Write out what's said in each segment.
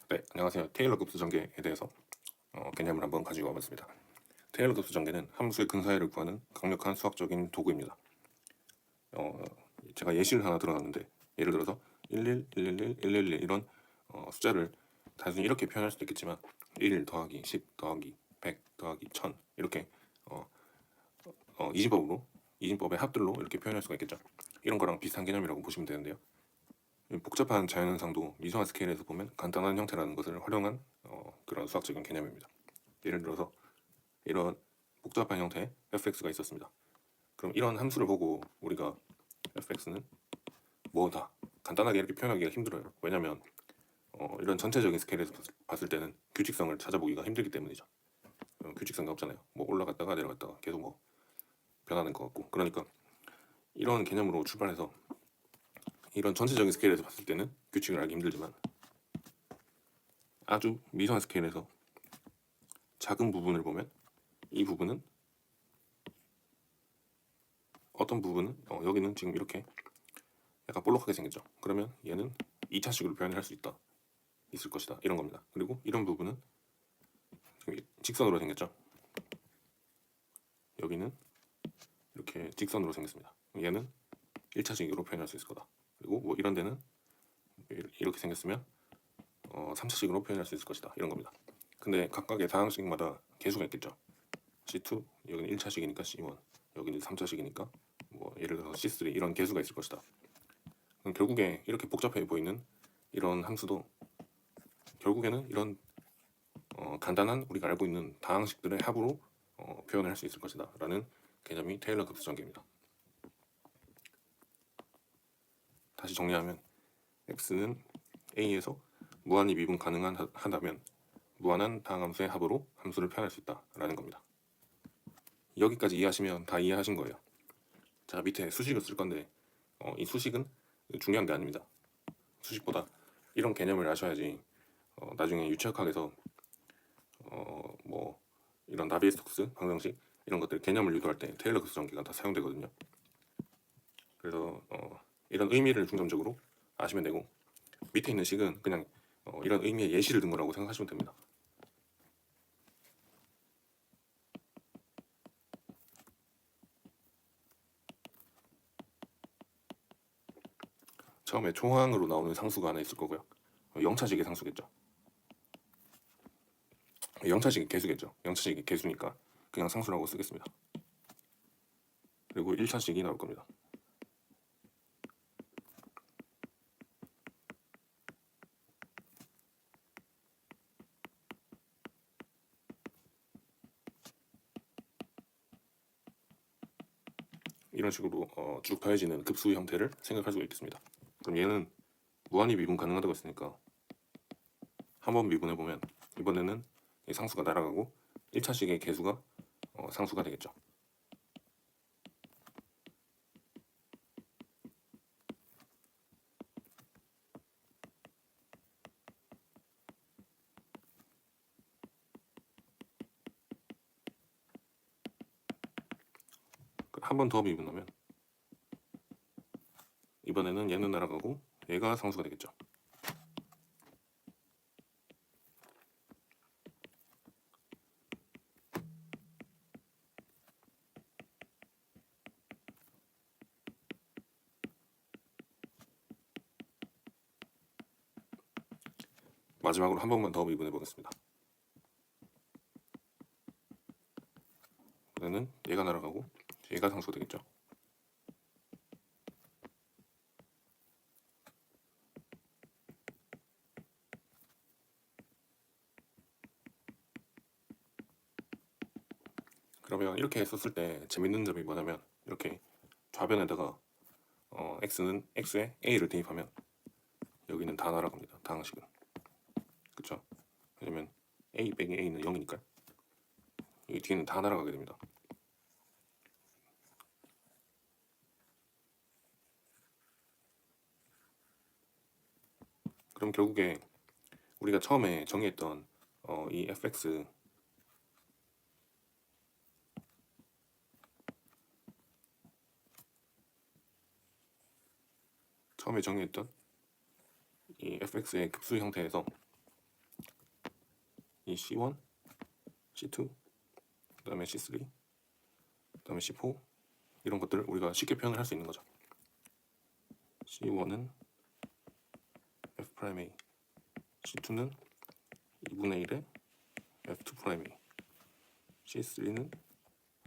네, 안녕하세요. 테일러 급수 전개에 대해서 개념을 한번 가지고 와봤습니다. 테일러 급수 전개는 함수의 근사율을 구하는 강력한 수학적인 도구입니다. 제가 예시를 하나 들어놨는데 예를 들어서 11, 111, 111 이런 숫자를 단순히 이렇게 표현할 수도 있겠지만 1 더하기 10 더하기 100 더하기 1000 이렇게 이진법의 합들로 이렇게 표현할 수가 있겠죠. 이런 거랑 비슷한 개념이라고 보시면 되는데요. 복잡한 자연현상도 미소한 스케일에서 보면 간단한 형태라는 것을 활용한 그런 수학적인 개념입니다. 예를 들어서 이런 복잡한 형태의 fx가 있었습니다. 그럼 이런 함수를 보고 우리가 fx는 뭐다 간단하게 이렇게 표현하기가 힘들어요. 왜냐하면 이런 전체적인 스케일에서 봤을 때는 규칙성을 찾아보기가 힘들기 때문이죠. 규칙성이 없잖아요. 뭐 올라갔다가 내려갔다가 계속 뭐 변하는 것 같고. 그러니까 이런 개념으로 출발해서 이런 전체적인 스케일에서 봤을 때는 규칙을 알기 힘들지만 아주 미소한 스케일에서 작은 부분을 보면 이 부분은 어떤 부분은 여기는 지금 이렇게 약간 볼록하게 생겼죠. 그러면 얘는 2차식으로 표현을 할 수 있을 것이다 이런 겁니다. 그리고 이런 부분은 직선으로 생겼죠. 여기는 이렇게 직선으로 생겼습니다. 얘는 1차식으로 표현할 수 있을 거다. 그리고 뭐 이런 데는 이렇게 생겼으면 3차식으로 표현할 수 있을 것이다 이런 겁니다. 근데 각각의 다항식마다 개수가 있겠죠. C2 여기는 1차식이니까 C1 여기는 3차식이니까 뭐 예를 들어서 C3 이런 개수가 있을 것이다. 결국에 이렇게 복잡해 보이는 이런 함수도 결국에는 이런 간단한 우리가 알고 있는 다항식들의 합으로 표현을 할 수 있을 것이다 라는 개념이 테일러 급수 전개입니다. 다시 정리하면 x는 a에서 무한히 미분 가능하다면 무한한 다항함수의 합으로 함수를 표현할 수 있다 라는 겁니다. 여기까지 이해하시면 다 이해하신 거예요. 자, 밑에 수식을 쓸 건데 이 수식은 중요한 게 아닙니다. 수식보다 이런 개념을 아셔야지 나중에 유체역학에서 뭐 이런 나비에스톡스 방정식 이런 것들 개념을 유도할 때 테일러 급수 전개가 다 사용되거든요. 그래서 이런 의미를 중점적으로 아시면 되고 밑에 있는 식은 그냥 이런 의미의 예시를 든 거라고 생각하시면 됩니다. 처음에 초항으로 나오는 상수가 하나 있을 거고요. 0차식의 상수겠죠. 0차식이 개수겠죠. 0차식이 개수니까 그냥 상수라고 쓰겠습니다. 그리고 1차식이 나올 겁니다. 이런 식으로 쭉 더해지는 급수 형태를 생각할 수가 있겠습니다. 그럼 얘는 무한히 미분 가능하다고 했으니까 한번 미분해보면 이번에는 이 상수가 날아가고 1차식의 개수가 상수가 되겠죠. 한 번 더 미분하면 이번에는 얘는 날아가고 얘가 상수가 되겠죠. 마지막으로 한 번만 더 미분해 보겠습니다. 이번에는 얘가 날아가고 얘가 상수가 되겠죠. 그러면 이렇게 썼을 때 재밌는 점이 뭐냐면 이렇게 좌변에다가 x는 x에 a를 대입하면 여기는 다 날아갑니다. 다항식은. 그쵸? 왜냐면 a 빼기 a는 0이니까요. 여기 뒤에는 다 날아가게 됩니다. 그럼 결국에 우리가 처음에 정의했던 이 fx 처음에 정의했던 이 fx의 급수 형태에서 이 C1, C2, 그 다음에 C3, 그 다음에 C4 이런 것들을 우리가 쉽게 표현을 할 수 있는 거죠. C1은 F'A, C2는 2분의 1의 F2'A, C3는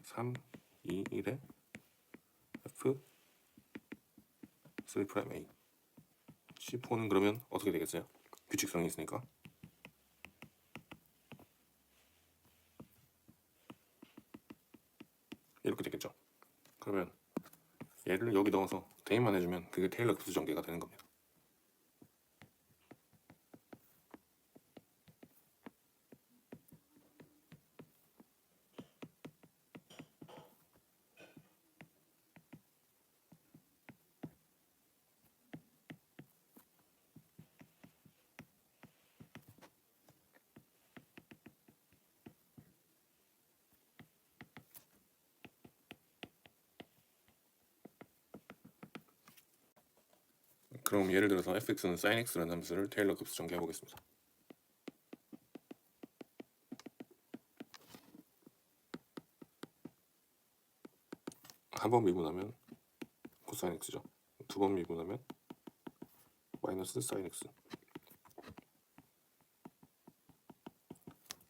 3, 2, 1의 F3'A. C4는 그러면 어떻게 되겠어요? 규칙성이 있으니까 이렇게 되겠죠. 그러면 얘를 여기 넣어서 대입만 해주면 그게 테일러 급수 전개가 되는 겁니다. 그럼 예를 들어서 fx는 sin x라는 함수를 테일러 급수 전개해 보겠습니다. 한 번 미분하면 코사인 x죠. 두 번 미분하면 마이너스 sin x.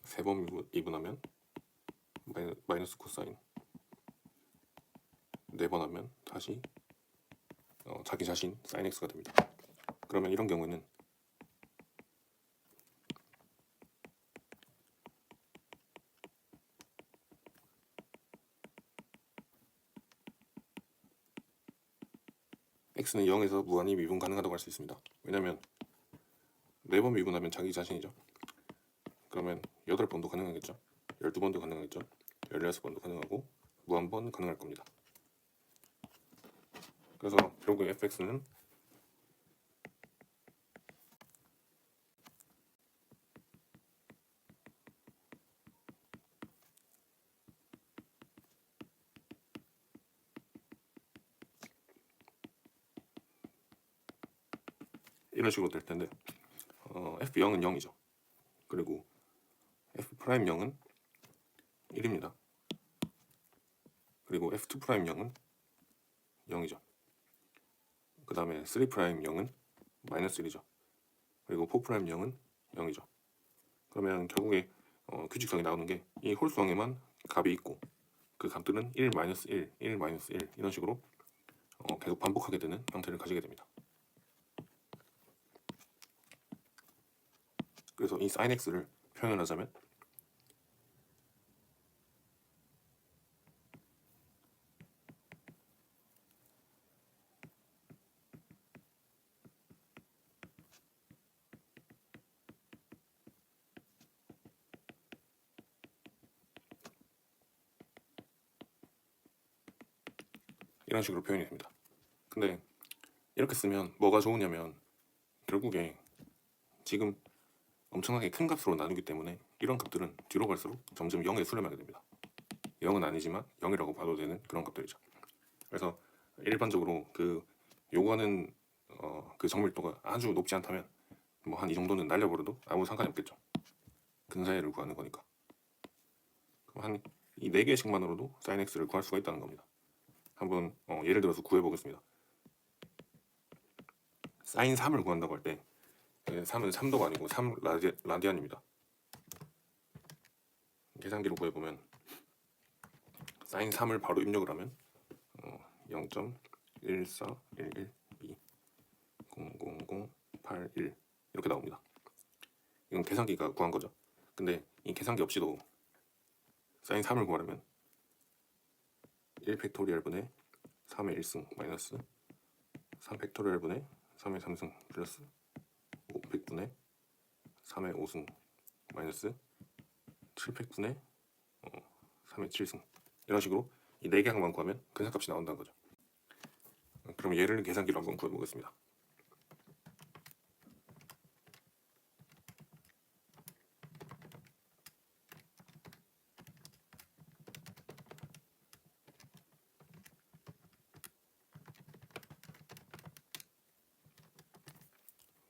세 번 미분하면 마이너스 코사인. 네 번 하면 다시 자기 자신 sin x가 됩니다. 그러면 이런 경우에는 x는 0에서 무한히 미분 가능하다고 할 수 있습니다. 왜냐면 4번 미분하면 자기 자신이죠. 그러면 8번도 가능하겠죠. 12번도 가능하겠죠. 16번도 가능하고 무한번 가능할 겁니다. 그래서 결국 fx는 이런 식으로 될 텐데 f0은 0이죠. 그리고 f'0은 1입니다. 그리고 f2'0은 0이죠. 그 다음에 3'0은 마이너스 1이죠. 그리고 4'0은 0이죠. 그러면 결국에 규칙성이 나오는 게 이 홀수항에만 값이 있고 그 값들은 1, 마이너스 1, 1, 마이너스 1 이런 식으로 계속 반복하게 되는 형태를 가지게 됩니다. 그래서 이 sin x를 표현을 하자면 이런 식으로 표현이 됩니다. 근데 이렇게 쓰면 뭐가 좋으냐면 결국에 지금 엄청나게 큰 값으로 나누기 때문에 이런 값들은 뒤로 갈수록 점점 0에 수렴하게 됩니다. 0은 아니지만 0이라고 봐도 되는 그런 값들이죠. 그래서 일반적으로 그 요구하는 그 정밀도가 아주 높지 않다면 뭐 한 이 정도는 날려버려도 아무 상관이 없겠죠. 근사율을 구하는 거니까. 그럼 한 이 4개씩만으로도 sin x를 구할 수가 있다는 겁니다. 한번 예를 들어서 구해보겠습니다. sin 3을 구한다고 할 때 3은 3도가 아니고 3 라디안입니다. 계산기로 구해보면 sin 3을 바로 입력을 하면 0.14112 00081 이렇게 나옵니다. 이건 계산기가 구한 거죠. 근데 이 계산기 없이도 sin 3을 구하려면 1팩토리얼 분의 3의 1승 마이너스 3팩토리얼 분의 3의 3승 플러스 5팩분의 3의 5승 마이너스 7팩분의 3의 7승 이런 식으로 이 4개 항만 구하면 근사값이 나온다는 거죠. 그럼 얘를 계산기로 한번 구해보겠습니다.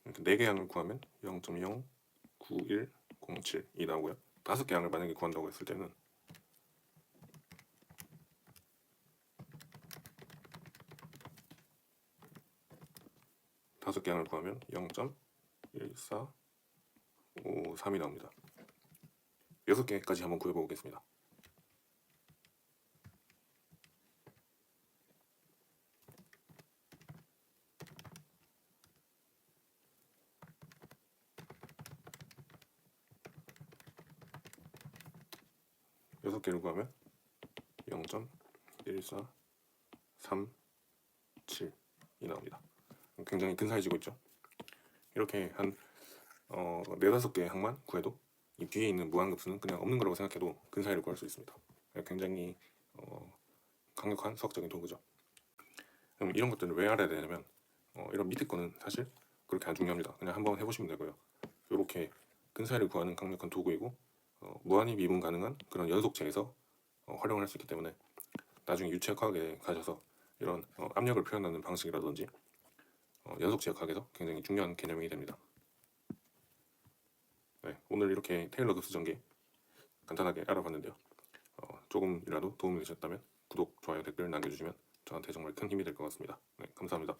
이렇게 4개 항을 구하면 0.091 07이 나오고요. 5개 항을 만약에 구한다고 했을 때는 다섯 개 항을 구하면 0.1453이 나옵니다. 6개까지 한번 구해보겠습니다. 여섯 개를 구하면 0.1437이 나옵니다. 굉장히 근사해지고 있죠. 이렇게 한 4-5개 항만 구해도 이 뒤에 있는 무한급수는 그냥 없는 거라고 생각해도 근사히를 구할 수 있습니다. 굉장히 강력한 수학적인 도구죠. 그럼 이런 것들을 왜 알아야 되냐면 이런 밑에 거는 사실 그렇게 안 중요합니다. 그냥 한번 해보시면 되고요. 이렇게 근사히를 구하는 강력한 도구이고 무한히 미분 가능한 그런 연속체에서 활용을 할 수 있기 때문에 나중에 유체역학에 가셔서 이런 압력을 표현하는 방식이라든지 연속체역학에서 굉장히 중요한 개념이 됩니다. 네, 오늘 이렇게 테일러 급수 전개 간단하게 알아봤는데요. 조금이라도 도움이 되셨다면 구독, 좋아요, 댓글 남겨주시면 저한테 정말 큰 힘이 될 것 같습니다. 네, 감사합니다.